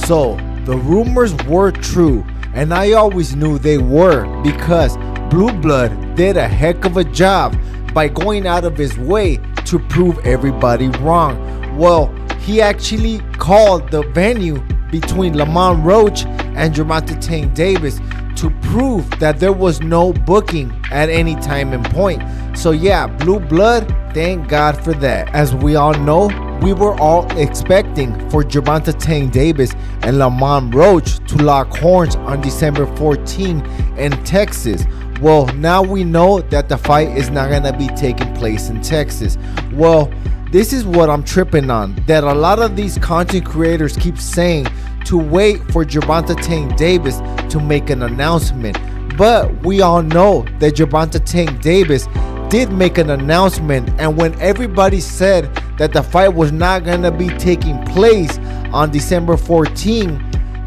So the rumors were true, and I always knew they were because Blue Blood did a heck of a job by going out of his way to prove everybody wrong. Well, he actually called the venue between Lamont Roach and Gervonta Tank Davis to prove that there was no booking at any time and point. So yeah, Blue Blood, thank God for that. As we all know, we were all expecting for Gervonta Tank Davis and Lamont Roach to lock horns on December 14 in Texas. Well, now we know that the fight is not gonna be taking place in Texas. Well, this is what I'm tripping on, that a lot of these content creators keep saying to wait for Gervonta Tank Davis to make an announcement. But we all know that Gervonta Tank Davis did make an announcement, and when everybody said that the fight was not gonna be taking place on December 14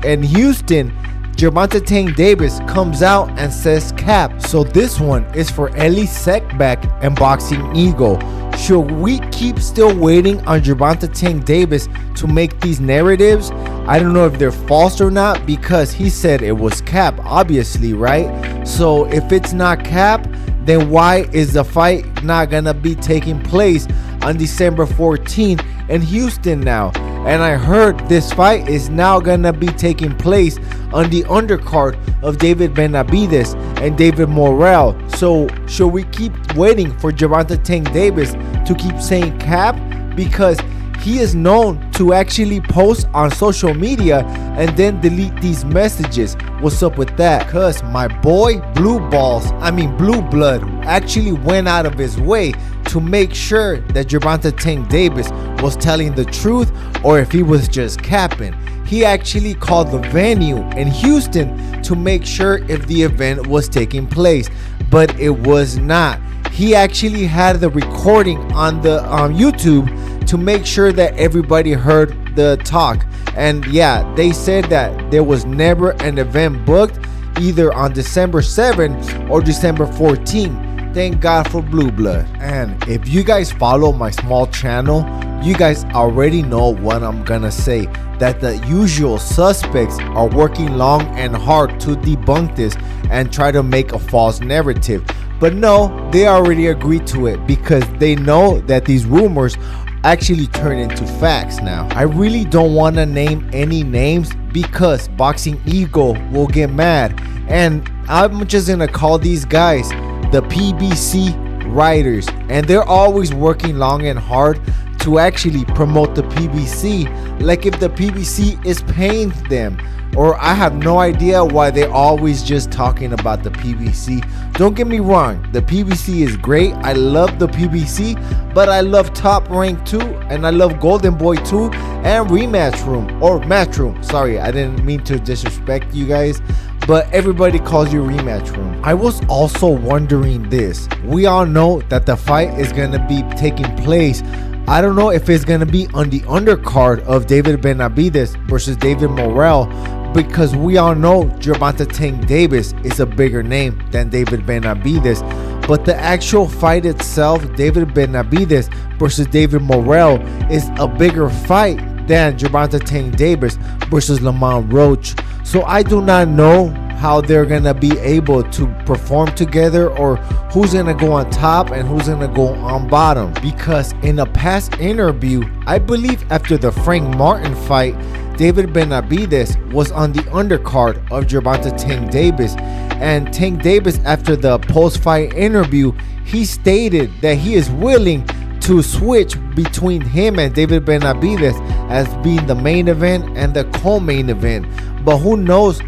in Houston, Gervonta Tank Davis comes out and says cap. So this one is for Ellie Sekback and Boxing Eagle. Should we keep still waiting on Gervonta Tank Davis to make these narratives? I don't know if they're false or not, because he said it was cap, obviously, right? So if it's not cap, then why is the fight not gonna be taking place on December 14th in Houston now? And I heard this fight is now gonna be taking place on the undercard of David Benavidez and DAVIDMORRELL. So should we keep waiting for Gervonta Tank Davis to keep saying cap? Because he is known to actually post on social media and then delete these messages. What's up with that? Cause my boy Blue Blood actually went out of his way to make sure that Gervonta Tank Davis was telling the truth or if he was just capping. He actually called the venue in Houston to make sure if the event was taking place, but it was not. He actually had the recording on the YouTube to make sure that everybody heard the talk. And yeah, they said that there was never an event booked either on December 7th or December 14th. Thank God for Blue Blood. And if you guys follow my small channel, you guys already know what I'm gonna say, that the usual suspects are working long and hard to debunk this and try to make a false narrative. But no, they already agreed to it because they know that these rumors actually turn into facts now. I really don't want to name any names because Boxing Eagle will get mad, and I'm just gonna call these guys the PBC writers, and they're always working long and hard to actually promote the PBC, like if the PBC is paying them. Or I have no idea why they're always just talking about the PBC. Don't get me wrong, the PBC is great. I love the PBC, but I love Top Rank 2, and I love Golden Boy 2, and Rematch Room, or Matchroom. Sorry, I didn't mean to disrespect you guys, but everybody calls you Rematch Room. I was also wondering this. We all know that the fight is going to be taking place. I don't know if it's going to be on the undercard of David Benavidez versus DAVIDMORRELL, because we all know Gervonta Tank Davis is a bigger name than David Benavidez. But the actual fight itself, David Benavidez versus DAVIDMORRELL, is a bigger fight than Gervonta Tank Davis versus Lamont Roach. So I do not know how they're gonna be able to perform together, or who's gonna go on top and who's gonna go on bottom. Because in a past interview, I believe after the Frank Martin fight, David Benavidez was on the undercard of Gervonta Tank Davis, and Tank Davis, after the post-fight interview, he stated that he is willing to switch between him and David Benavidez as being the main event and the co-main event. But who knows,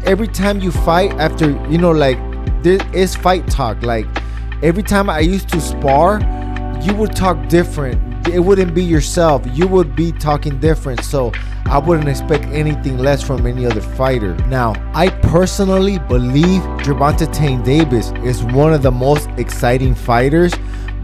every time you fight, after, you know, like, there is fight talk. Like, every time I used to spar, you would talk different. It wouldn't be yourself. You would be talking different. So I wouldn't expect anything less from any other fighter. Now, I personally believe Gervonta Tank Davis is one of the most exciting fighters,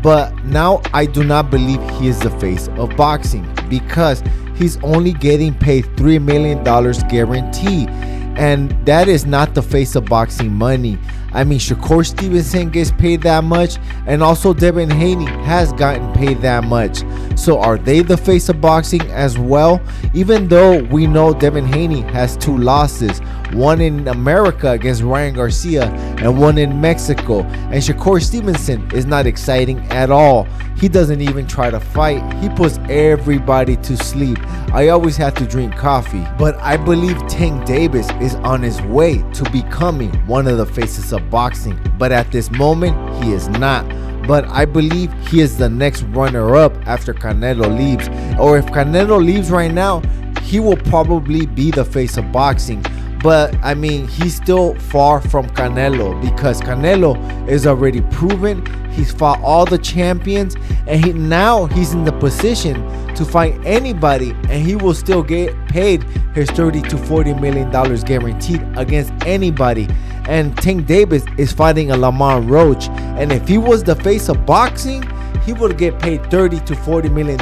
but now I do not believe he is the face of boxing, because he's only getting paid $3 million guaranteed, and that is not the face of boxing money. I mean, Shakur Stevenson gets paid that much, and also Devin Haney has gotten paid that much. So are they the face of boxing as well? Even though we know Devin Haney has 2 losses, one in America against Ryan Garcia and one in Mexico, and Shakur Stevenson is not exciting at all. He doesn't even try to fight. He puts everybody to sleep. I always have to drink coffee. But I believe Tank Davis is on his way to becoming one of the faces of boxing. But at this moment, he is not. But I believe he is the next runner-up after Canelo leaves. Or if Canelo leaves right now, he will probably be the face of boxing. But I mean, he's still far from Canelo, because Canelo is already proven. He's fought all the champions, and now he's in the position to fight anybody, and he will still get paid his $30 to $40 million guaranteed against anybody. And Tank Davis is fighting a Lamont Roach, and if he was the face of boxing, he would get paid $30 to $40 million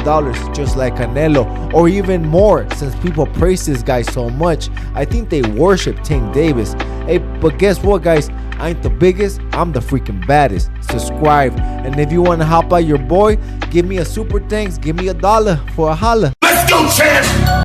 just like Canelo, or even more, since people praise this guy so much. I think they worship Tank Davis. Hey, but guess what, guys? I ain't the biggest, I'm the freaking baddest. Subscribe, and if you want to help out your boy, give me a super thanks, give me $1 for a holla. Let's go, champ!